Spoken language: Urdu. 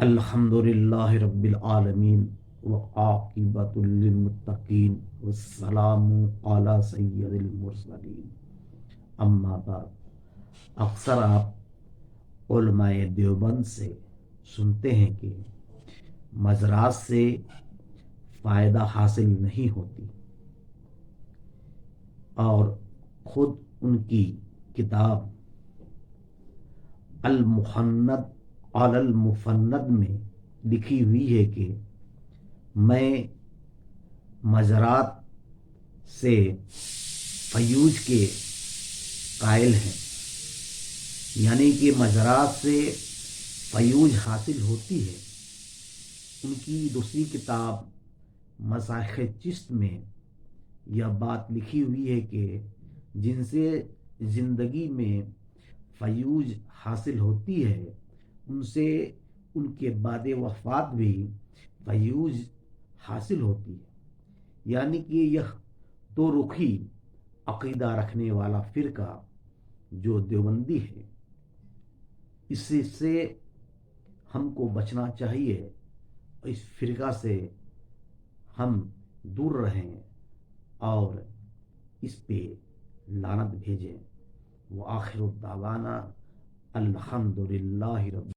الحمدللہ رب العالمین وعاقبۃ للمتقین والسلام علی سید المرسلین اما بعد۔ اکثر آپ علماء دیوبند سے سنتے ہیں کہ مزرات سے فائدہ حاصل نہیں ہوتی، اور خود ان کی کتاب المحند علی المفند میں لکھی ہوئی ہے کہ میں مزرات سے فیوج کے قائل ہیں، یعنی کہ مزرات سے فیوج حاصل ہوتی ہے۔ ان کی دوسری کتاب مصائخ چشت میں یہ بات لکھی ہوئی ہے کہ جن سے زندگی میں فیوج حاصل ہوتی ہے ان سے ان کے بعد وفات بھی فیوج حاصل ہوتی ہے، یعنی کہ یہ دو رخی عقیدہ رکھنے والا فرقہ جو دیوبندی ہے، اس سے ہم کو بچنا چاہیے، اس فرقہ سے ہم دور رہیں اور اس پہ لعنت بھیجیں۔ وآخر الدعوانا الحمدللہ رب